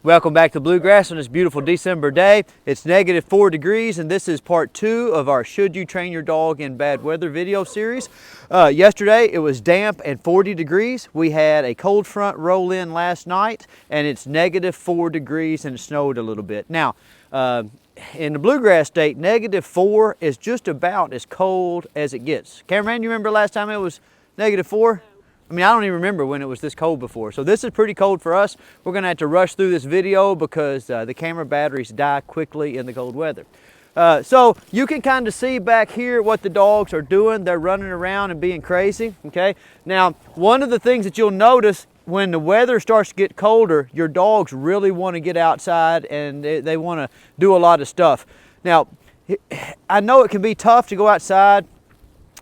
Welcome back to Bluegrass on this beautiful December day. It's -4 degrees and this is part 2 of our Should You Train Your Dog in Bad Weather video series. Yesterday it was damp and 40 degrees. We had a cold front roll in last night and it's -4 degrees and it snowed a little bit. Now, in the Bluegrass state, -4 is just about as cold as it gets. Cameraman, you remember last time it was -4? I mean, I don't even remember when it was this cold before. So this is pretty cold for us. We're gonna have to rush through this video because the camera batteries die quickly in the cold weather. So you can kind of see back here what the dogs are doing. They're running around and being crazy, okay? Now, one of the things that you'll notice when the weather starts to get colder, your dogs really want to get outside and they want to do a lot of stuff. Now, I know it can be tough to go outside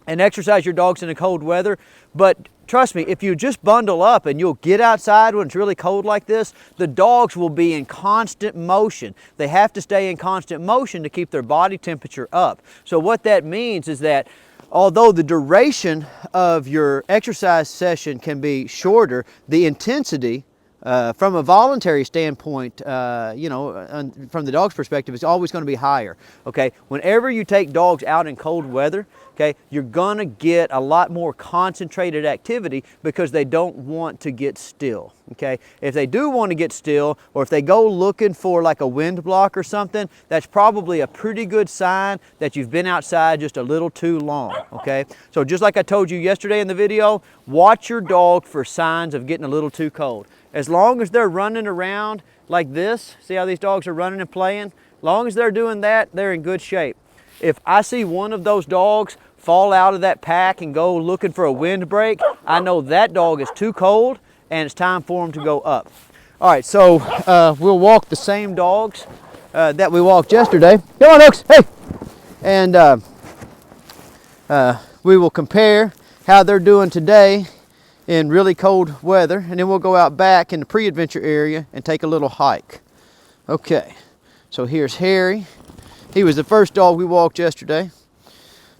and exercise your dogs in the cold weather, but trust me, if you just bundle up and you'll get outside when it's really cold like this, the dogs will be in constant motion. They have to stay in constant motion to keep their body temperature up. So what that means is that although the duration of your exercise session can be shorter, the intensity from a voluntary standpoint, from the dog's perspective, is always going to be higher. Okay, whenever you take dogs out in cold weather, okay, you're gonna get a lot more concentrated activity because they don't want to get still. Okay, if they do want to get still, or if they go looking for like a wind block or something, that's probably a pretty good sign that you've been outside just a little too long. Okay, so just like I told you yesterday in the video, watch your dog for signs of getting a little too cold. As long as they're running around like this, see how these dogs are running and playing? As long as they're doing that, they're in good shape. If I see one of those dogs fall out of that pack and go looking for a windbreak, I know that dog is too cold and it's time for them to go up. All right, so we'll walk the same dogs that we walked yesterday. Come on, Oaks, hey! And we will compare how they're doing today in really cold weather, and then we'll go out back in the pre-adventure area and take a little hike. Okay, so here's Harry. He was the first dog we walked yesterday.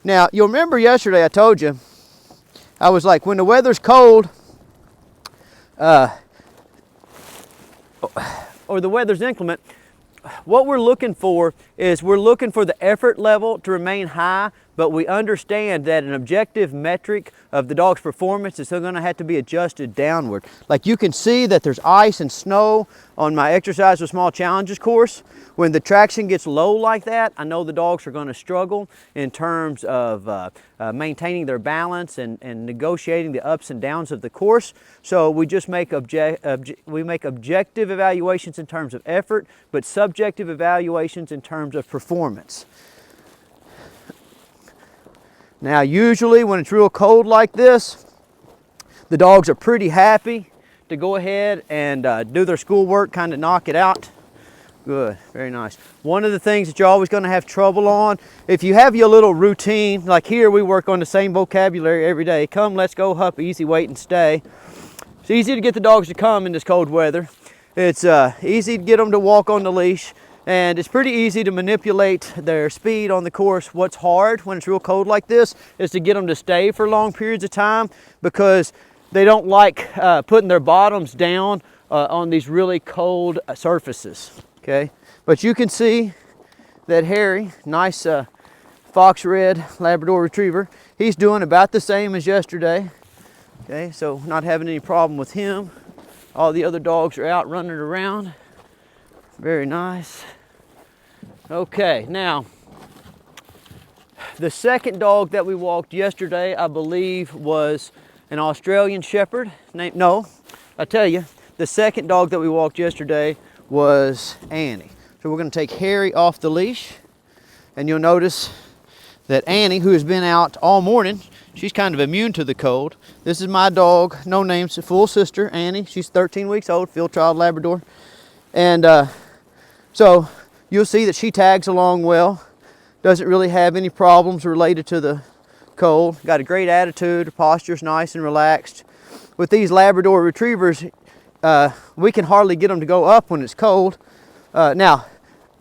Now, you'll remember yesterday I told you, I was like, when the weather's cold, or the weather's inclement, what we're looking for is we're looking for the effort level to remain high, but we understand that an objective metric of the dog's performance is still going to have to be adjusted downward. Like you can see that there's ice and snow on my exercise with small challenges course. When the traction gets low like that, I know the dogs are going to struggle in terms of maintaining their balance and negotiating the ups and downs of the course. So we just make objective evaluations in terms of effort, but subjective evaluations in terms of performance. Now, usually when it's real cold like this, the dogs are pretty happy to go ahead and do their schoolwork, kind of knock it out. Good, very nice. One of the things that you're always going to have trouble on, if you have your little routine, like here we work on the same vocabulary every day. Come, let's go, hup, easy, wait, and stay. It's easy to get the dogs to come in this cold weather. It's easy to get them to walk on the leash. And it's pretty easy to manipulate their speed on the course. What's hard when it's real cold like this is to get them to stay for long periods of time because they don't like putting their bottoms down on these really cold surfaces, okay? But you can see that Harry, nice fox red Labrador Retriever, he's doing about the same as yesterday, okay? So not having any problem with him. All the other dogs are out running around. Very nice. Okay, now, the second dog that we walked yesterday, I believe, was an Australian Shepherd. I tell you, the second dog that we walked yesterday was Annie. So we're going to take Harry off the leash, and you'll notice that Annie, who has been out all morning, she's kind of immune to the cold. This is my dog, no name's full sister, Annie. She's 13 weeks old, field trial Labrador. And so you'll see that she tags along well, doesn't really have any problems related to the cold, got a great attitude, her posture's nice and relaxed. With these Labrador Retrievers, we can hardly get them to go up when it's cold. Now,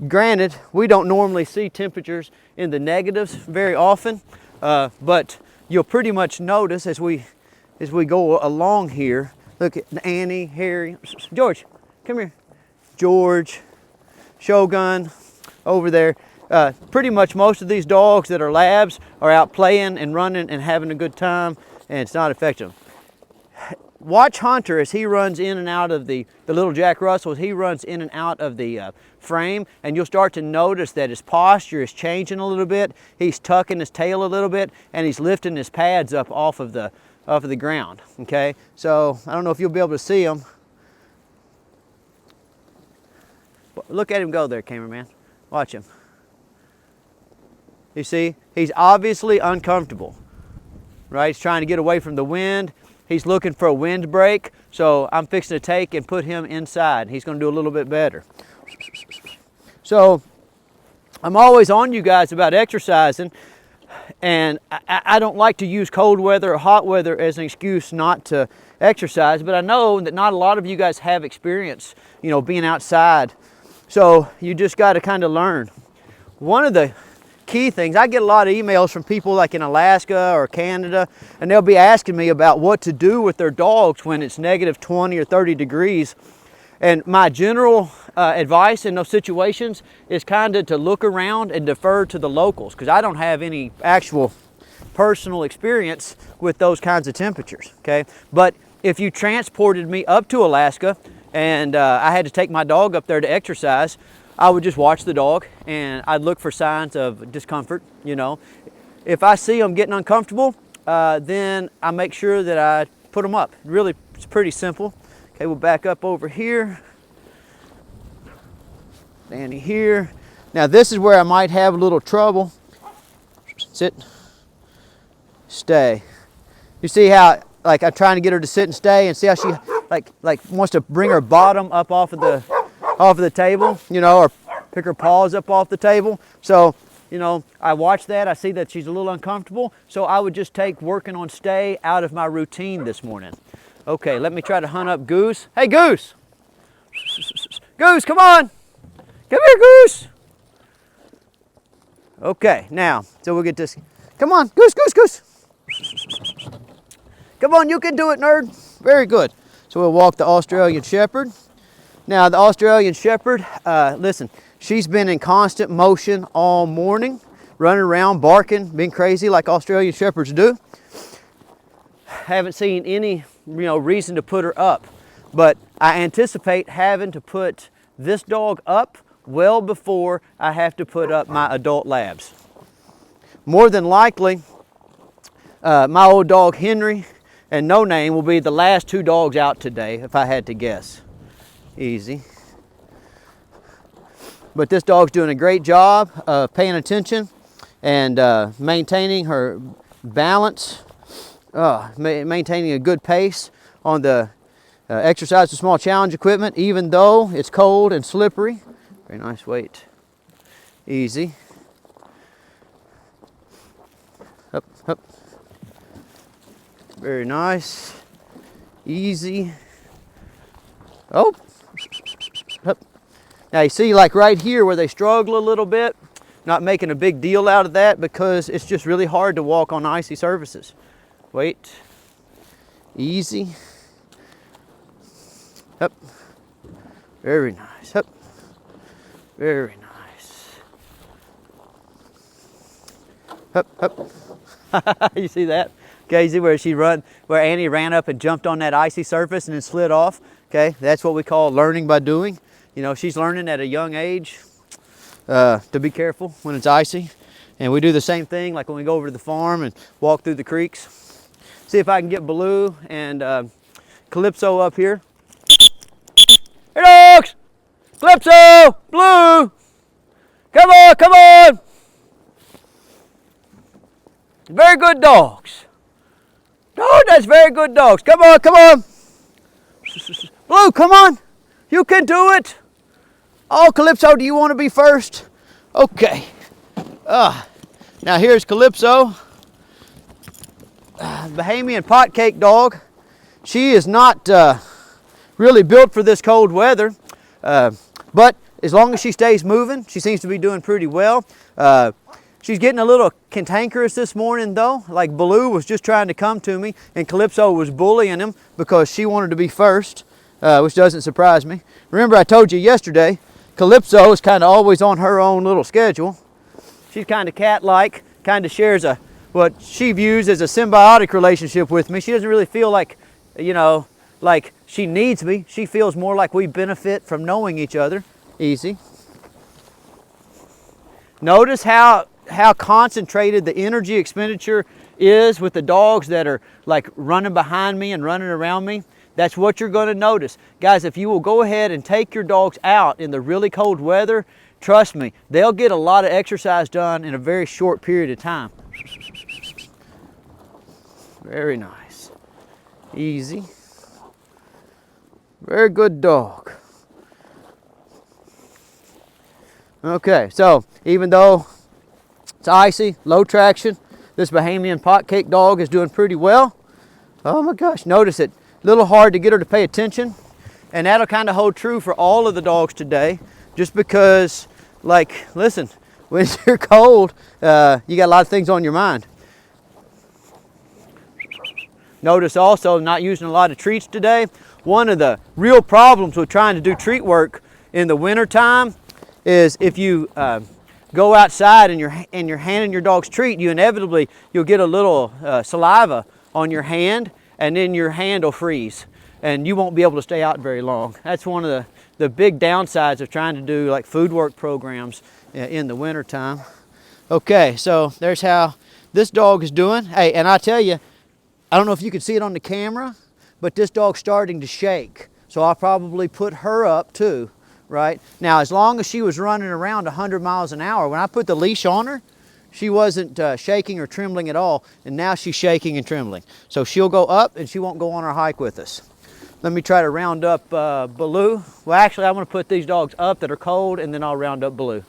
granted, we don't normally see temperatures in the negatives very often, but you'll pretty much notice as we go along here. Look at Annie, Harry, George, come here. George, Shogun over there. Pretty much most of these dogs that are labs are out playing and running and having a good time, and it's not affecting them. Watch Hunter as he runs in and out of the little Jack Russell, as he runs in and out of the frame, and you'll start to notice that his posture is changing a little bit. He's tucking his tail a little bit, and he's lifting his pads up off of the ground, okay? So I don't know if you'll be able to see him. Look at him go there, cameraman. Watch him. You see, he's obviously uncomfortable, right? He's trying to get away from the wind. He's looking for a wind break, so I'm fixing to take and put him inside. He's going to do a little bit better. So I'm always on you guys about exercising, and I don't like to use cold weather or hot weather as an excuse not to exercise, but I know that not a lot of you guys have experience, you know, being outside. So you just got to kind of learn. One of the key things, I get a lot of emails from people like in Alaska or Canada, and they'll be asking me about what to do with their dogs when it's negative 20 or 30 degrees. And my general advice in those situations is kind of to look around and defer to the locals, because I don't have any actual personal experience with those kinds of temperatures, okay? But if you transported me up to Alaska and I had to take my dog up there to exercise, I would just watch the dog and I'd look for signs of discomfort, you know. If I see them getting uncomfortable, then I make sure that I put them up. Really, it's pretty simple. Okay, we'll back up over here. Danny here. Now this is where I might have a little trouble. Sit, stay. You see how, like, I'm trying to get her to sit and stay, and see how she like wants to bring her bottom up off of the table, you know, or pick her paws up off the table. So, you know, I watch that, I see that she's a little uncomfortable, so I would just take working on stay out of my routine this morning. Okay, let me try to hunt up Goose. Hey, Goose! Goose, come on! Come here, Goose! Okay, now, so we'll get this. Come on, Goose, Goose, Goose! Come on, you can do it, nerd. Very good. So we'll walk the Australian Shepherd. Now, the Australian Shepherd, listen, she's been in constant motion all morning, running around, barking, being crazy like Australian Shepherds do. Haven't seen any, you know, reason to put her up, but I anticipate having to put this dog up well before I have to put up my adult labs. More than likely, my old dog Henry and No Name will be the last two dogs out today, if I had to guess. Easy. But this dog's doing a great job of paying attention and maintaining her balance, maintaining a good pace on the exercise with small challenge equipment, even though it's cold and slippery. Very nice weight. Easy. Up, up. Very nice. Easy. Oh. Up. Now you see, like right here where they struggle a little bit, not making a big deal out of that because it's just really hard to walk on icy surfaces. Wait. Easy. Up. Very nice. Up. Very nice. Up, up. You see that? Okay, you see where Annie ran up and jumped on that icy surface and then slid off? Okay, that's what we call learning by doing. You know, she's learning at a young age to be careful when it's icy. And we do the same thing like when we go over to the farm and walk through the creeks. See if I can get Baloo and Calypso up here. Hey dogs! Calypso! Blue! Come on, come on! Very good dogs. Oh, that's very good dogs. Come on, come on. Blue, come on. You can do it. Oh, Calypso, do you want to be first? Okay. Now here's Calypso. Bahamian Potcake Dog. She is not really built for this cold weather, but as long as she stays moving, she seems to be doing pretty well. She's getting a little cantankerous this morning though, like Baloo was just trying to come to me and Calypso was bullying him because she wanted to be first. which doesn't surprise me. Remember I told you yesterday, Calypso is kind of always on her own little schedule. She's kind of cat-like, kind of shares what she views as a symbiotic relationship with me. She doesn't really feel like, you know, like she needs me. She feels more like we benefit from knowing each other. Easy. Notice how concentrated the energy expenditure is with the dogs that are like running behind me and running around me. That's what you're going to notice. Guys, if you will go ahead and take your dogs out in the really cold weather, trust me, they'll get a lot of exercise done in a very short period of time. Very nice. Easy. Very good dog. Okay, so even though it's icy, low traction, this Bahamian Potcake Dog is doing pretty well. Oh my gosh, notice it. A little hard to get her to pay attention, and that'll kind of hold true for all of the dogs today, just because, like, listen, when you're cold, you got a lot of things on your mind. Notice also not using a lot of treats today. One of the real problems with trying to do treat work in the winter time is if you go outside and you're handing your dog's treat, you'll get a little saliva on your hand, and then your hand will freeze and you won't be able to stay out very long. That's one of the big downsides of trying to do like food work programs in the winter time. Okay, so there's how this dog is doing. Hey, and I tell you, I don't know if you can see it on the camera, but this dog's starting to shake. So I'll probably put her up too, right? Now, as long as she was running around 100 miles an hour, when I put the leash on her, she wasn't shaking or trembling at all, and now she's shaking and trembling. So she'll go up and she won't go on our hike with us. Let me try to round up Baloo. Well, actually, I'm gonna put these dogs up that are cold, and then I'll round up Baloo.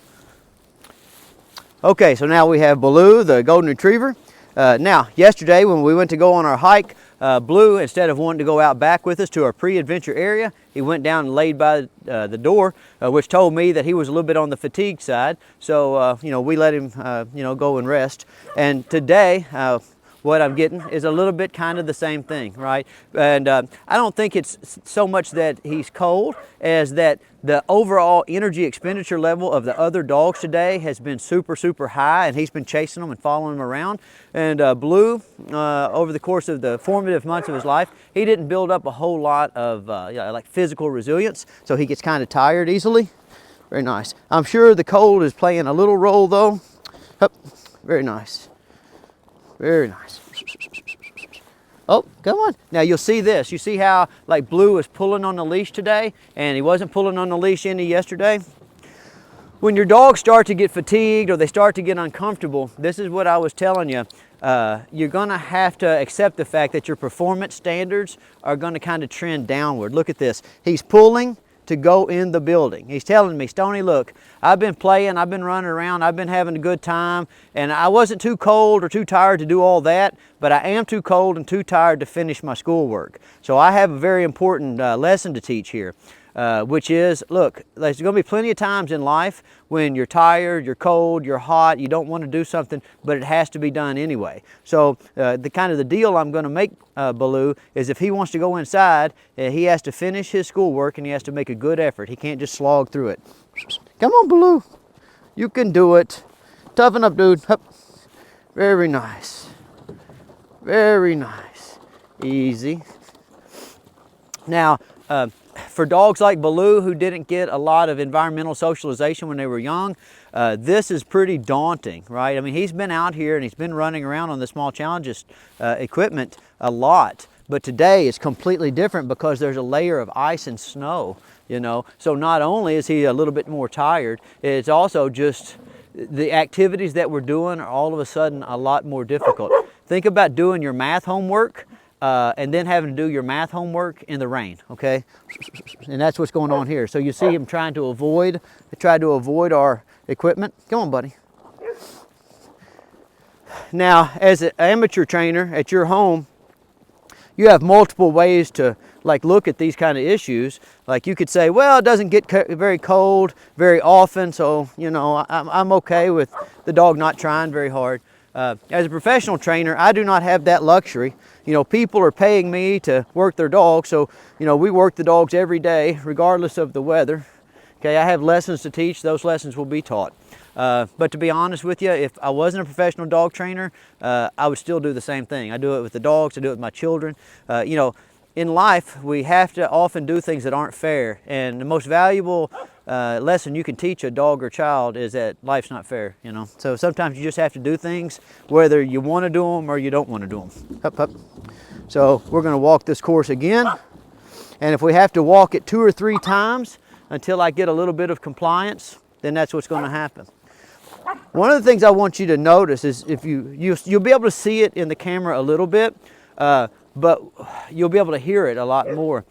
Okay, so now we have Baloo, the golden retriever. Now, yesterday when we went to go on our hike, Blue, instead of wanting to go out back with us to our pre-adventure area, he went down and laid by the door, which told me that he was a little bit on the fatigue side. So, you know, we let him, you know, go and rest. And today, what I'm getting is a little bit kind of the same thing, right? And I don't think it's so much that he's cold as that the overall energy expenditure level of the other dogs today has been super, super high, and he's been chasing them and following them around. And Blue, over the course of the formative months of his life, he didn't build up a whole lot of you know, like physical resilience, so he gets kind of tired easily. Very nice. I'm sure the cold is playing a little role though. Hup. Very nice. Very nice. Oh, come on. Now you'll see this. You see how like Blue is pulling on the leash today, and he wasn't pulling on the leash any yesterday? When your dogs start to get fatigued or they start to get uncomfortable, this is what I was telling you. You're gonna have to accept the fact that your performance standards are gonna kind of trend downward. Look at this. He's pulling to go in the building. He's telling me, Stoney, look, I've been playing, I've been running around, I've been having a good time, and I wasn't too cold or too tired to do all that, but I am too cold and too tired to finish my schoolwork. So I have a very important lesson to teach here. Which is, look, there's going to be plenty of times in life when you're tired, you're cold, you're hot, you don't want to do something, but it has to be done anyway. So the deal I'm going to make Baloo is if he wants to go inside, he has to finish his schoolwork and he has to make a good effort. He can't just slog through it. Come on, Baloo. You can do it. Toughen up, dude. Hup. Very nice. Very nice. Easy. Now, for dogs like Baloo who didn't get a lot of environmental socialization when they were young, this is pretty daunting, right? I mean, he's been out here and he's been running around on the Small Challenges equipment a lot, but today is completely different because there's a layer of ice and snow, you know? So not only is he a little bit more tired, it's also just the activities that we're doing are all of a sudden a lot more difficult. Think about doing your math homework and then having to do your math homework in the rain, okay? And that's what's going on here. So you see him trying to avoid our equipment. Come on, buddy. Now, as an amateur trainer at your home, you have multiple ways to like look at these kind of issues. Like you could say, well, it doesn't get very cold very often, so you know I'm okay with the dog not trying very hard. As a professional trainer, I do not have that luxury. You know, people are paying me to work their dogs, so, you know, we work the dogs every day, regardless of the weather. Okay, I have lessons to teach, those lessons will be taught. But to be honest with you, if I wasn't a professional dog trainer, I would still do the same thing. I do it with the dogs, I do it with my children. You know, in life, we have to often do things that aren't fair, and the most valuable lesson you can teach a dog or child is that life's not fair, you know. So sometimes you just have to do things whether you want to do them or you don't want to do them. Hup, hup. So we're going to walk this course again, and if we have to walk it 2 or 3 times until I get a little bit of compliance, then that's what's going to happen. One of the things I want you to notice is if you'll be able to see it in the camera a little bit, but you'll be able to hear it a lot more,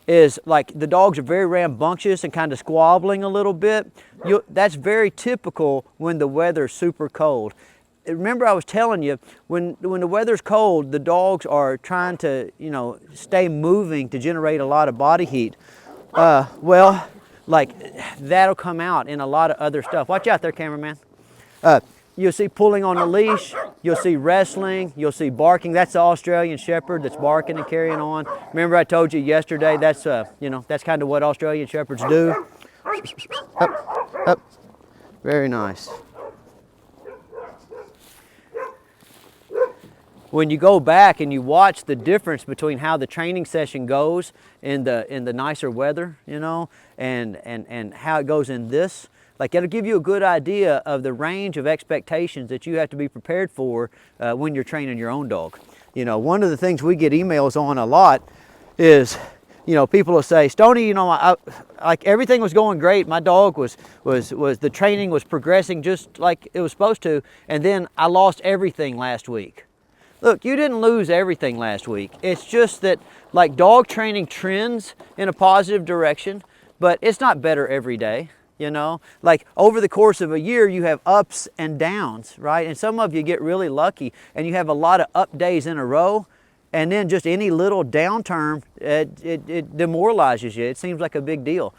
is like the dogs are very rambunctious and kind of squabbling a little bit. That's very typical when the weather's super cold. Remember I was telling you, when the weather's cold, the dogs are trying to, you know, stay moving to generate a lot of body heat. Well, like that'll come out in a lot of other stuff. Watch out there, cameraman. You'll see pulling on the leash, you'll see wrestling, you'll see barking. That's the Australian Shepherd that's barking and carrying on. Remember I told you yesterday, that's, you know, that's kind of what Australian Shepherds do. Up, up. Very nice. When you go back and you watch the difference between how the training session goes in the nicer weather, you know, and how it goes in this, like it'll give you a good idea of the range of expectations that you have to be prepared for when you're training your own dog. You know, one of the things we get emails on a lot is, you know, people will say, Stonnie, you know, like everything was going great. My dog was the training was progressing just like it was supposed to, and then I lost everything last week. Look, you didn't lose everything last week. It's just that like dog training trends in a positive direction, but it's not better every day. You know, like over the course of a year, you have ups and downs, right? And some of you get really lucky and you have a lot of up days in a row, and then just any little downturn, it demoralizes you. It seems like a big deal.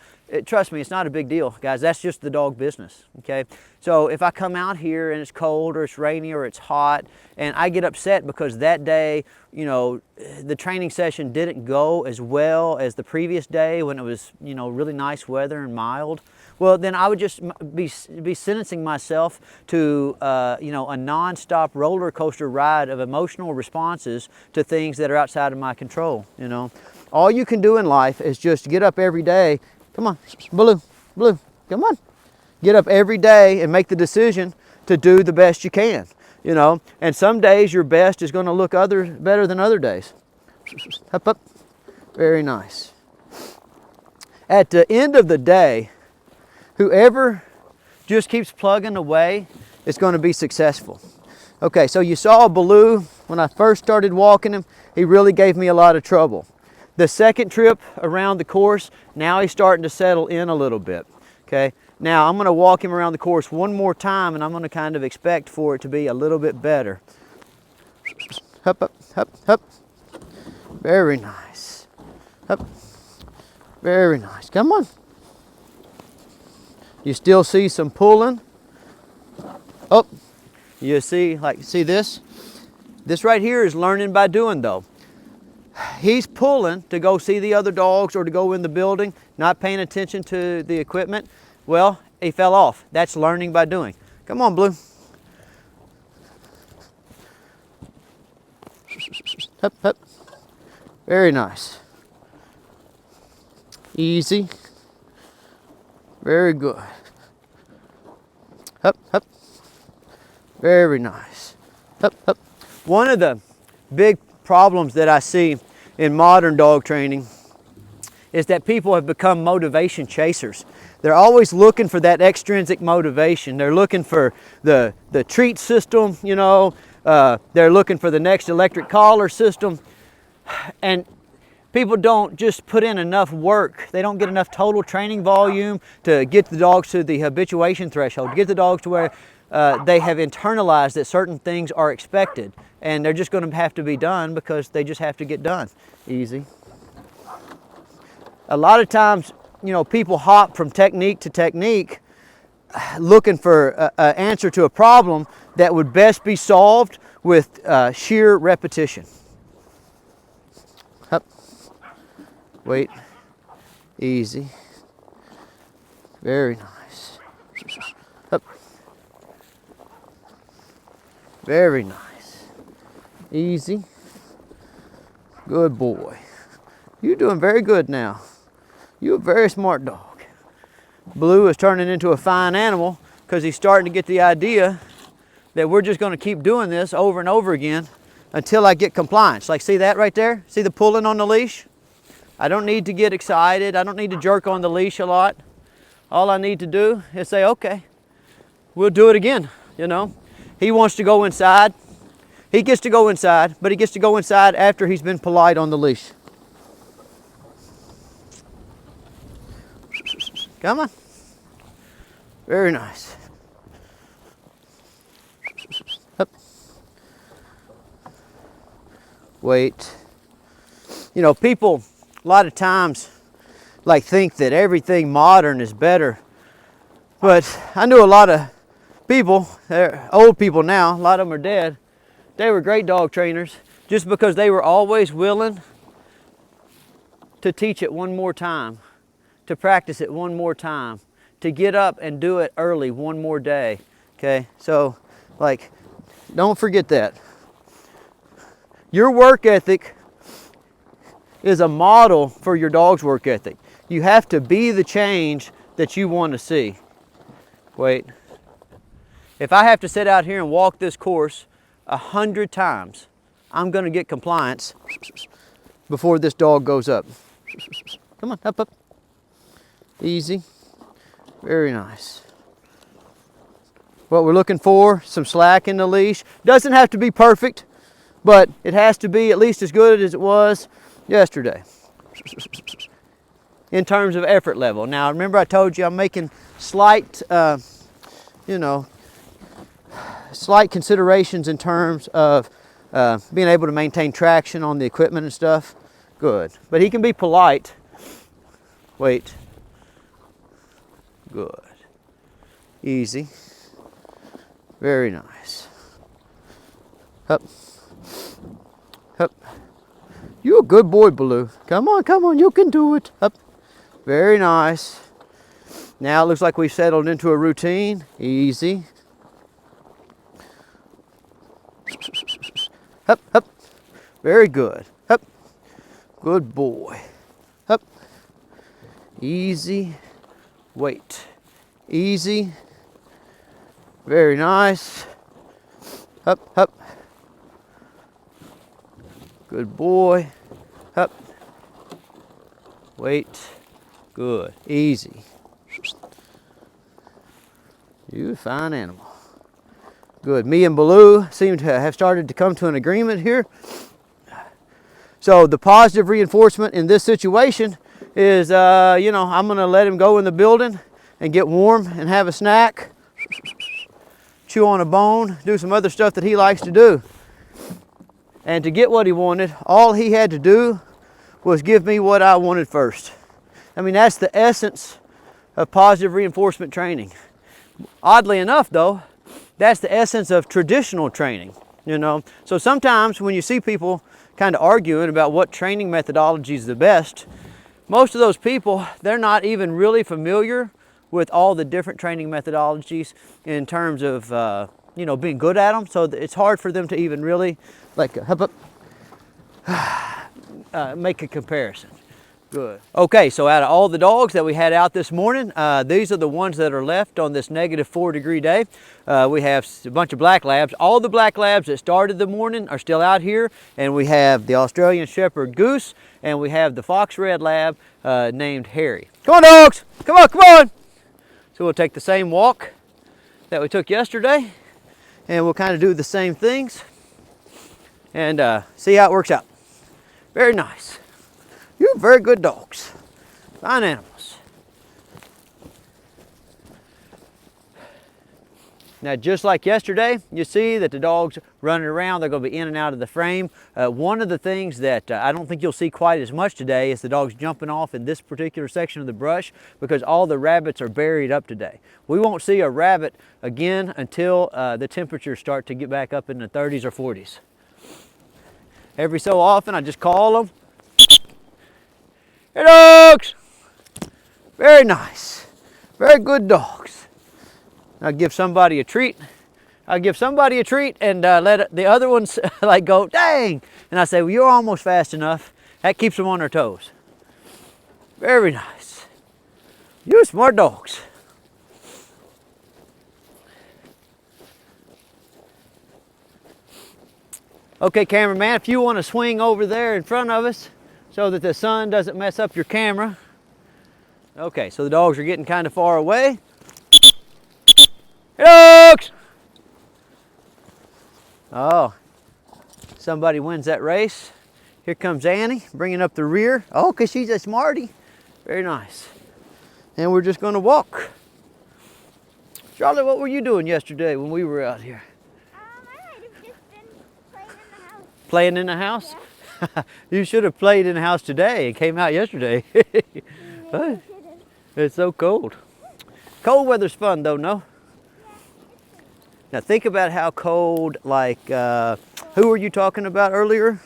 Trust me, it's not a big deal, guys. That's just the dog business, okay? So if I come out here and it's cold or it's rainy or it's hot and I get upset because that day, you know, the training session didn't go as well as the previous day when it was, you know, really nice weather and mild, well, then I would just be sentencing myself to, you know, a non-stop roller coaster ride of emotional responses to things that are outside of my control, you know. All you can do in life is just get up every day. Come on, Blue, Blue, come on. Get up every day and make the decision to do the best you can, you know. And some days your best is going to look better than other days. Up, up. Very nice. At the end of the day, whoever just keeps plugging away is going to be successful. Okay, so you saw Baloo when I first started walking him. He really gave me a lot of trouble. The second trip around the course, now he's starting to settle in a little bit. Okay, now I'm going to walk him around the course one more time, and I'm going to kind of expect for it to be a little bit better. Hup, up, hup, hup. Very nice. Hup. Very nice. Come on. You still see some pulling. Oh, you see, like, see this? This right here is learning by doing, though. He's pulling to go see the other dogs or to go in the building, not paying attention to the equipment. Well, he fell off. That's learning by doing. Come on, Blue. Hup, hup. Very nice. Easy. Very good. Hup, hup. Very nice. Hup, hup. One of the big problems that I see in modern dog training is that people have become motivation chasers. They're always looking for that extrinsic motivation. They're looking for the treat system, you know. They're looking for the next electric collar system. And people don't just put in enough work. They don't get enough total training volume to get the dogs to the habituation threshold, to get the dogs to where they have internalized that certain things are expected. And they're just going to have to be done because they just have to get done. Easy. A lot of times, you know, people hop from technique to technique looking for an answer to a problem that would best be solved with sheer repetition. Up, wait, easy, very nice. Up, very nice, easy, good boy. You're doing very good now. You're a very smart dog. Blue is turning into a fine animal because he's starting to get the idea that we're just going to keep doing this over and over again until I get compliance. Like, see that right there? See the pulling on the leash? I don't need to get excited. I don't need to jerk on the leash a lot. All I need to do is say, okay, we'll do it again, you know. He wants to go inside. He gets to go inside, but he gets to go inside after he's been polite on the leash. Come on. Very nice. Up. Wait. You know, people a lot of times like think that everything modern is better. But I knew a lot of people, they're old people now, a lot of them are dead. They were great dog trainers just because they were always willing to teach it one more time, to practice it one more time, to get up and do it early one more day. Okay, so like, don't forget that. Your work ethic is a model for your dog's work ethic. You have to be the change that you want to see. Wait. If I have to sit out here and walk this course 100 times, I'm going to get compliance before this dog goes up. Come on, up, up. Easy. Very nice. What we're looking for, some slack in the leash. Doesn't have to be perfect, but it has to be at least as good as it was yesterday in terms of effort level. Now, remember I told you I'm making slight, slight considerations in terms of being able to maintain traction on the equipment and stuff. Good. But he can be polite. Wait. Good. Easy. Very nice. Up. Up. You a good boy, Blue. Come on, you can do it. Up. Very nice. Now it looks like we've settled into a routine. Easy. Up, up. Very good. Up. Good boy. Up. Easy. Wait. Easy. Very nice. Up, up. Good boy. Up. Wait. Good. Easy. You a fine animal. Good. Me and Baloo seem to have started to come to an agreement here. So the positive reinforcement in this situation is, I'm going to let him go in the building and get warm and have a snack, chew on a bone, do some other stuff that he likes to do. And to get what he wanted, all he had to do was give me what I wanted first. I mean, that's the essence of positive reinforcement training. Oddly enough, though, that's the essence of traditional training, you know. So sometimes when you see people kind of arguing about what training methodology is the best, most of those people, they're not even really familiar with all the different training methodologies in terms of, being good at them. So it's hard for them to even really make a comparison. Good. Okay, so out of all the dogs that we had out this morning, these are the ones that are left on this -4-degree day. We have a bunch of black labs. All the black labs that started the morning are still out here, and we have the Australian Shepherd Goose, and we have the Fox Red Lab named Harry. Come on, dogs! Come on, come on! So we'll take the same walk that we took yesterday, and we'll kind of do the same things and see how it works out. Very nice. You're very good dogs. Fine animals. Now, just like yesterday, you see that the dogs running around, they're going to be in and out of the frame. One of the things that I don't think you'll see quite as much today is the dogs jumping off in this particular section of the brush because all the rabbits are buried up today. We won't see a rabbit again until the temperatures start to get back up in the 30s or 40s. Every so often, I just call them. Hey, dogs! Very nice. Very good dogs. I'll give somebody a treat. I'll give somebody a treat and let the other ones like go, dang! And I say, well, you're almost fast enough. That keeps them on their toes. Very nice. You're smart dogs. Okay, cameraman, if you want to swing over there in front of us so that the sun doesn't mess up your camera. Okay, so the dogs are getting kind of far away. Dogs! Oh, somebody wins that race. Here comes Annie, bringing up the rear. Oh, because she's a smarty. Very nice. And we're just going to walk. Charlotte, what were you doing yesterday when we were out here? I might have just been Playing playing in the house. in the house? Yeah. You should have played in the house today and came out yesterday. It's so cold. Cold weather's fun though, no? Now think about how cold, like, who were you talking about earlier?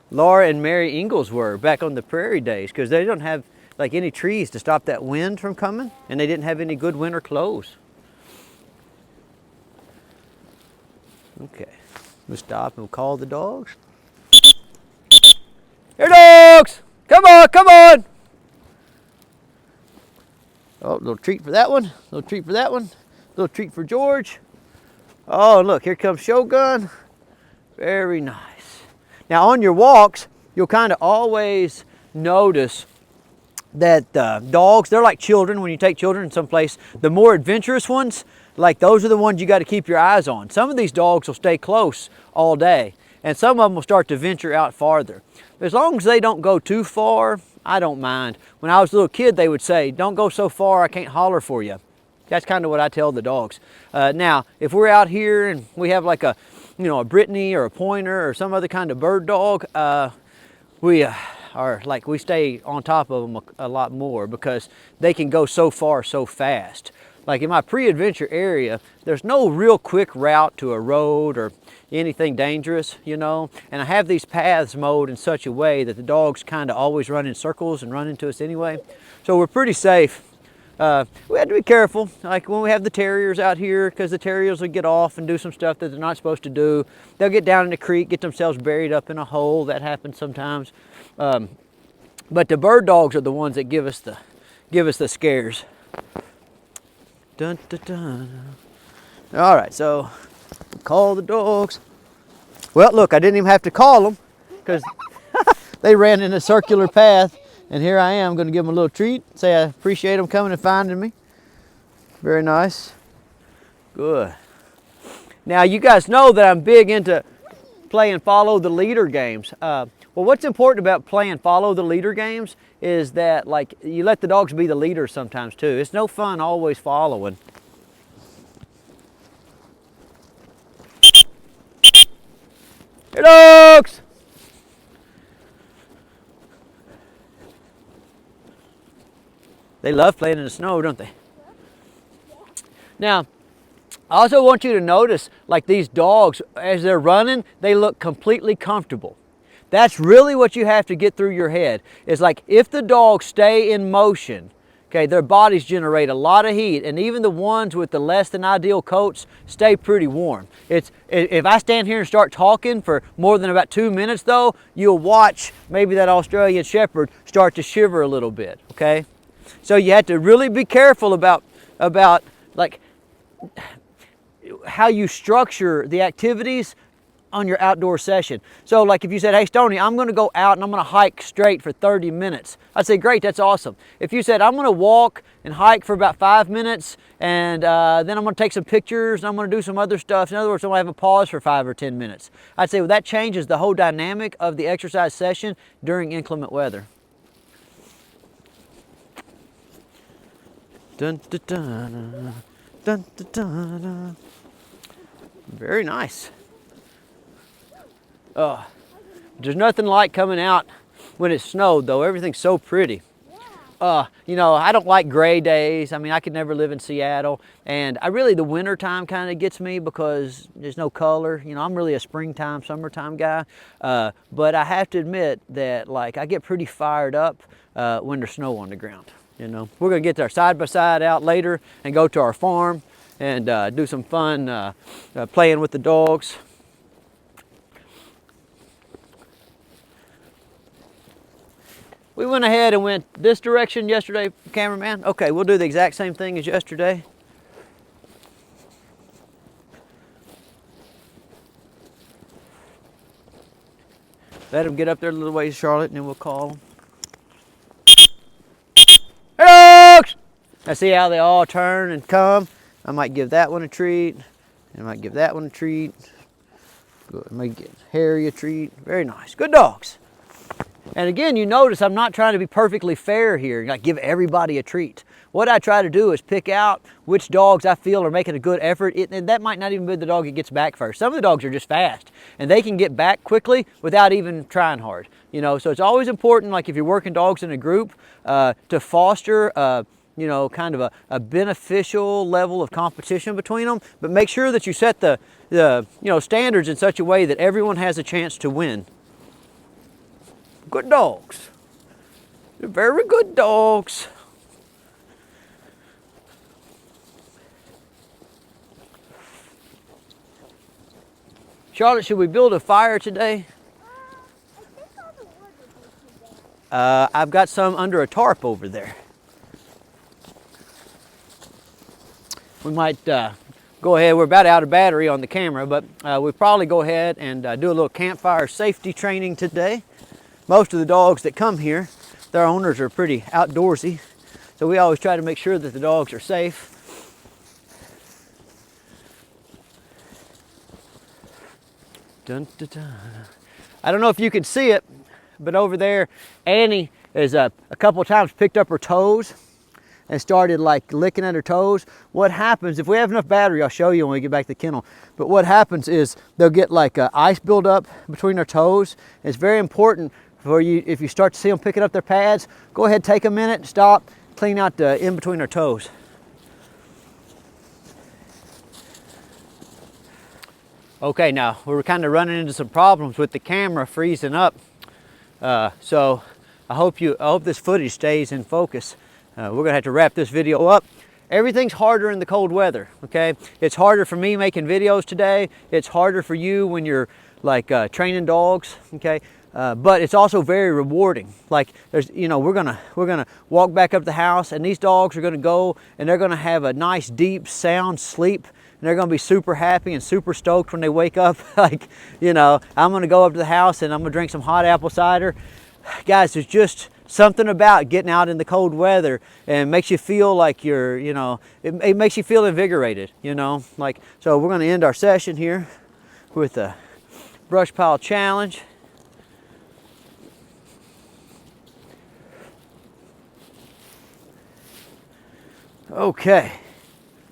Laura and Mary Ingalls were back on the prairie days because they don't have like any trees to stop that wind from coming and they didn't have any good winter clothes. Okay, we'll stop and we'll call the dogs. Here, dogs! Come on, come on! Oh, little treat for that one, little treat for that one, little treat for George. Oh, look, here comes Shogun. Very nice. Now, on your walks, you'll kind of always notice that dogs, they're like children. When you take children someplace, the more adventurous ones, like those are the ones you got to keep your eyes on. Some of these dogs will stay close all day, and some of them will start to venture out farther. As long as they don't go too far, I don't mind. When I was a little kid, they would say, don't go so far, I can't holler for you. That's kind of what I tell the dogs. Now, if we're out here and we have like a Brittany or a pointer or some other kind of bird dog, we stay on top of them a lot more because they can go so far so fast. Like in my pre-adventure area, there's no real quick route to a road or anything dangerous, and I have these paths mowed in such a way that the dogs kind of always run in circles and run into us anyway. So we're pretty safe. We have to be careful, like when we have the terriers out here, because the terriers will get off and do some stuff that they're not supposed to do. They'll get down in the creek, get themselves buried up in a hole. That happens sometimes. But the bird dogs are the ones that give us the scares. Dun, dun, dun. All right, so call the dogs. Well, look, I didn't even have to call them because they ran in a circular path. And here I am going to give them a little treat. Say I appreciate them coming and finding me. Very nice. Good. Now you guys know that I'm big into playing follow the leader games. Well, what's important about playing follow the leader games is that like you let the dogs be the leaders sometimes too. It's no fun always following. Hey, dogs! They love playing in the snow, don't they? Now, I also want you to notice, like these dogs, as they're running, they look completely comfortable. That's really what you have to get through your head. It's like if the dogs stay in motion, okay, their bodies generate a lot of heat, and even the ones with the less than ideal coats stay pretty warm. If I stand here and start talking for more than about 2 minutes though, you'll watch maybe that Australian Shepherd start to shiver a little bit, okay? So you have to really be careful about like how you structure the activities on your outdoor session. So like if you said, hey Stonnie, I'm going to go out and I'm going to hike straight for 30 minutes. I'd say, great, that's awesome. If you said, I'm going to walk and hike for about 5 minutes and then I'm going to take some pictures and I'm going to do some other stuff. In other words, I'm going to have a pause for 5 or 10 minutes. I'd say, well, that changes the whole dynamic of the exercise session during inclement weather. Dun, dun, dun, Dun, dun, dun, dun. Very nice. There's nothing like coming out when it snowed, though. Everything's so pretty. You know, I don't like gray days. I mean, I could never live in Seattle. And the winter time kind of gets me because there's no color. You know, I'm really a springtime, summertime guy. But I have to admit that, like, I get pretty fired up when there's snow on the ground. You know, we're gonna get our side-by-side out later and go to our farm and do some fun playing with the dogs. We went ahead and went this direction yesterday, cameraman. Okay, we'll do the exact same thing as yesterday. Let them get up there a little ways, Charlotte, and then we'll call them. Hey, dogs! I see how they all turn and come. I might give that one a treat. And I might give that one a treat. Good. I might give Harry a treat. Very nice. Good dogs. And again, you notice I'm not trying to be perfectly fair here, like give everybody a treat. What I try to do is pick out which dogs I feel are making a good effort, and that might not even be the dog that gets back first. Some of the dogs are just fast, and they can get back quickly without even trying hard. You know, so it's always important, like if you're working dogs in a group, to foster you know, kind of a beneficial level of competition between them, but make sure that you set the you know, standards in such a way that everyone has a chance to win. Good dogs. They're very good dogs. Charlotte, should we build a fire today? I think all the wood would be too big. I've got some under a tarp over there. We might go ahead. We're about out of battery on the camera, but we'll probably go ahead and do a little campfire safety training today. Most of the dogs that come here, their owners are pretty outdoorsy, so we always try to make sure that the dogs are safe. Dun, dun, dun. I don't know if you can see it, but over there, Annie is a couple of times picked up her toes and started like licking at her toes. What happens, if we have enough battery, I'll show you when we get back to the kennel, but what happens is they'll get like ice buildup between their toes. It's very important for you, if you start to see them picking up their pads, go ahead, take a minute, stop, clean out the in between their toes. Okay, now we're kind of running into some problems with the camera freezing up. So I hope this footage stays in focus. We're gonna have to wrap this video up. Everything's harder in the cold weather, okay? It's harder for me making videos today. It's harder for you when you're like training dogs, okay? But it's also very rewarding. Like there's, you know, we're gonna walk back up the house, and these dogs are gonna go and they're gonna have a nice deep sound sleep, and they're gonna be super happy and super stoked when they wake up. Like, you know, I'm gonna go up to the house and I'm gonna drink some hot apple cider. Guys, there's just something about getting out in the cold weather, and it makes you feel like you're, you know, it makes you feel invigorated, you know. Like, so we're gonna end our session here with a brush pile challenge. Okay,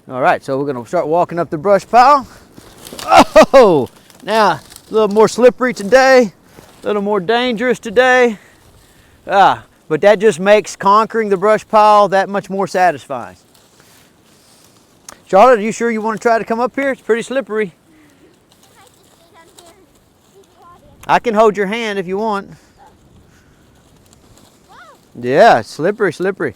all right, so we're gonna start walking up the brush pile. Oh, now a little more slippery today, a little more dangerous today. But that just makes conquering the brush pile that much more satisfying. Charlotte, are you sure you want to try to come up here? It's pretty slippery. I can hold your hand if you want. Yeah, slippery, slippery.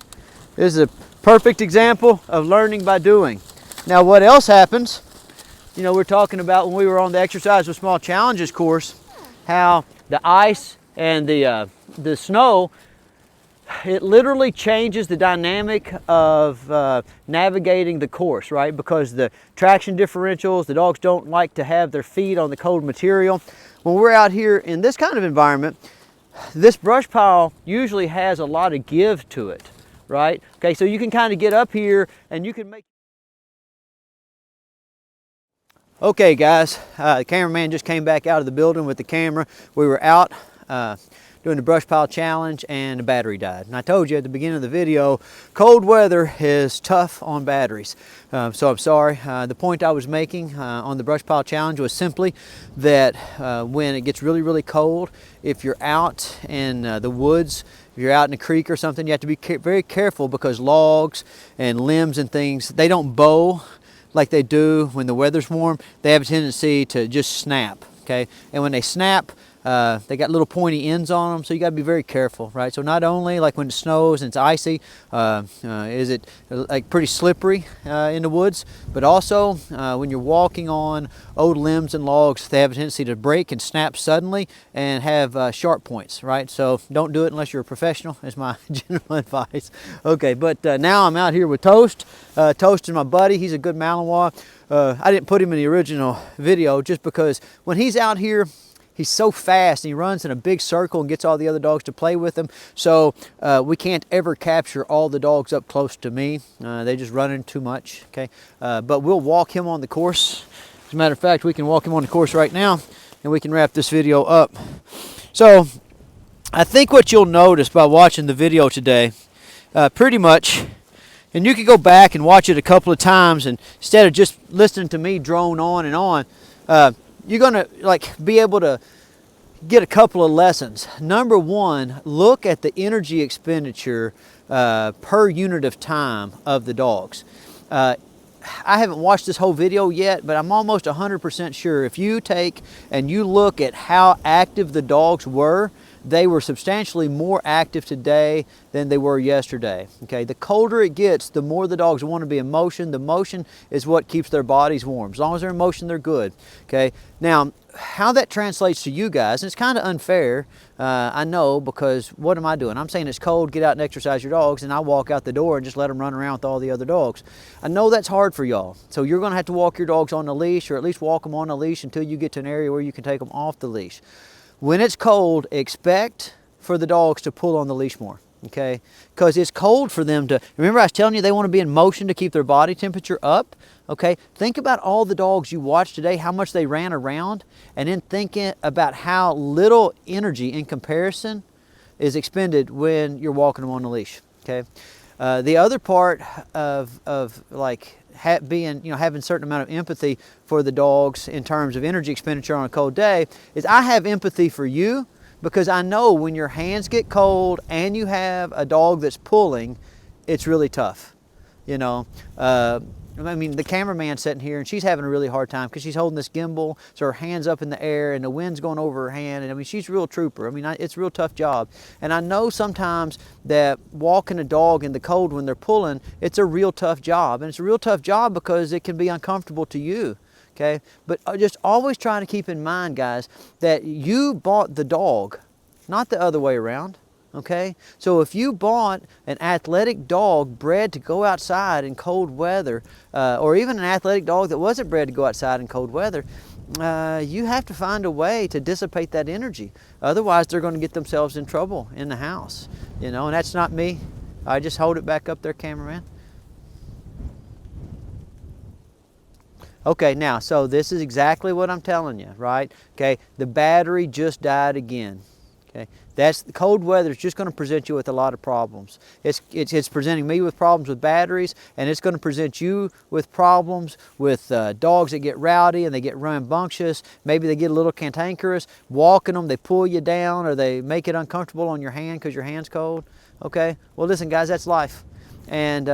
This is a perfect example of learning by doing. Now, what else happens? You know, we're talking about when we were on the Exercise with Small Challenges course, how the ice and the snow, it literally changes the dynamic of navigating the course, right? Because the traction differentials, the dogs don't like to have their feet on the cold material. When we're out here in this kind of environment, this brush pile usually has a lot of give to it, right? Okay, so you can kind of get up here and you can make... Okay guys, the cameraman just came back out of the building with the camera. We were out doing doing the brush pile challenge, and the battery died. And I told you at the beginning of the video, cold weather is tough on batteries. So I'm sorry. The point I was making on the brush pile challenge was simply that when it gets really, really cold, if you're out in the woods, if you're out in a creek or something, you have to be very careful, because logs and limbs and things, they don't bow like they do when the weather's warm. They have a tendency to just snap, okay? And when they snap, they got little pointy ends on them, so you got to be very careful, right? So not only like when it snows and it's icy, is it like pretty slippery in the woods, but also when you're walking on old limbs and logs, they have a tendency to break and snap suddenly and have sharp points, right? So don't do it unless you're a professional, is my general advice. Okay, but now I'm out here with Toast. Toast is my buddy. He's a good Malinois. I didn't put him in the original video just because when he's out here, he's so fast, and he runs in a big circle and gets all the other dogs to play with him. So we can't ever capture all the dogs up close to me. They just run in too much, okay? But we'll walk him on the course. As a matter of fact, we can walk him on the course right now, and we can wrap this video up. So I think what you'll notice by watching the video today, pretty much, and you can go back and watch it a couple of times, and instead of just listening to me drone on and on, you're gonna be able to get a couple of lessons. Number one, look at the energy expenditure per unit of time of the dogs. I haven't watched this whole video yet, but I'm almost 100% sure if you take and you look at how active the dogs were, they were substantially more active today than they were yesterday. Okay, the colder it gets, the more the dogs want to be in motion. The motion is what keeps their bodies warm. As long as they're in motion, they're good. Okay, now how that translates to you guys, and it's kind of unfair, I know, because what am I doing? I'm saying it's cold, get out and exercise your dogs, and I walk out the door and just let them run around with all the other dogs. I know that's hard for y'all, so you're going to have to walk your dogs on the leash, or at least walk them on the leash until you get to an area where you can take them off the leash. When it's cold, expect for the dogs to pull on the leash more, okay? Because it's cold for them to, remember I was telling you they want to be in motion to keep their body temperature up, okay? Think about all the dogs you watched today, how much they ran around, and then thinking about how little energy in comparison is expended when you're walking them on the leash, okay? The other part of like having a certain amount of empathy for the dogs in terms of energy expenditure on a cold day is I have empathy for you, because I know when your hands get cold and you have a dog that's pulling, it's really tough. I mean, the cameraman's sitting here and she's having a really hard time because she's holding this gimbal, so her hand's up in the air and the wind's going over her hand, and I mean, she's a real trooper. I mean, it's a real tough job. And I know sometimes that walking a dog in the cold when they're pulling, it's a real tough job. And it's a real tough job because it can be uncomfortable to you, okay? But just always trying to keep in mind, guys, that you bought the dog, not the other way around. Okay, so if you bought an athletic dog bred to go outside in cold weather, or even an athletic dog that wasn't bred to go outside in cold weather, you have to find a way to dissipate that energy. Otherwise, they're going to get themselves in trouble in the house, and that's not me. I just hold it back up there, cameraman. Okay, now, so this is exactly what I'm telling you, right? Okay, the battery just died again. Okay, that's the cold weather is just going to present you with a lot of problems. It's presenting me with problems with batteries, and it's going to present you with problems with dogs that get rowdy and they get rambunctious. Maybe they get a little cantankerous. Walking them, they pull you down, or they make it uncomfortable on your hand because your hand's cold. Okay, well listen, guys, that's life. And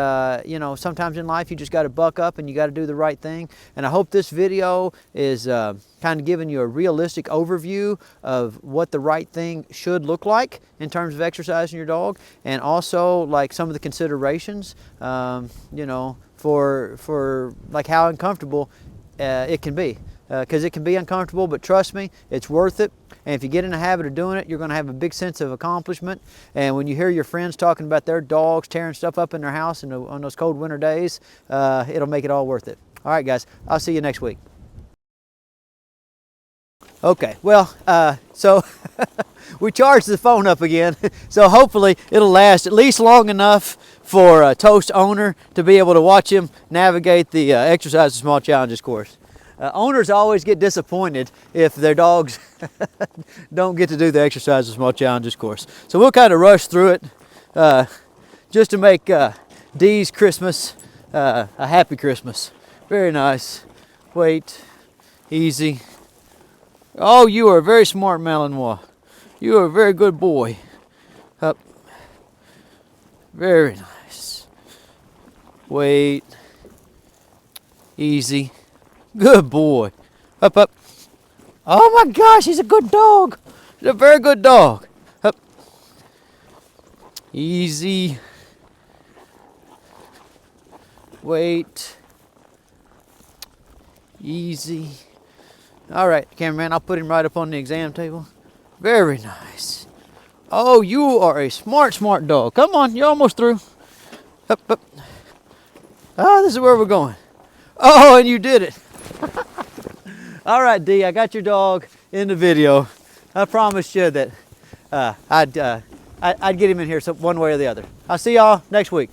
sometimes in life you just got to buck up and you got to do the right thing. And I hope this video is kind of giving you a realistic overview of what the right thing should look like in terms of exercising your dog, and also like some of the considerations, for like how uncomfortable it can be. Because it can be uncomfortable, but trust me, it's worth it. And if you get in the habit of doing it, you're going to have a big sense of accomplishment. And when you hear your friends talking about their dogs tearing stuff up in their house on those cold winter days, it'll make it all worth it. All right, guys, I'll see you next week. Okay, well, so we charged the phone up again, so hopefully it'll last at least long enough for Toast owner to be able to watch him navigate the Exercise the Small Challenges course. Owners always get disappointed if their dogs don't get to do the exercise or small challenges course. So we'll kind of rush through it just to make Dee's Christmas a happy Christmas. Very nice. Wait, easy. Oh, you are a very smart Malinois. You are a very good boy. Up. Very nice. Wait. Easy. Good boy. Up, up. Oh my gosh, he's a good dog. He's a very good dog. Up. Easy. Wait. Easy. All right, cameraman, I'll put him right up on the exam table. Very nice. Oh, you are a smart, smart dog. Come on, you're almost through. Up, up. Oh, this is where we're going. Oh, and you did it. All right, Dee, I got your dog in the video. I promised you that I'd get him in here one way or the other. I'll see y'all next week.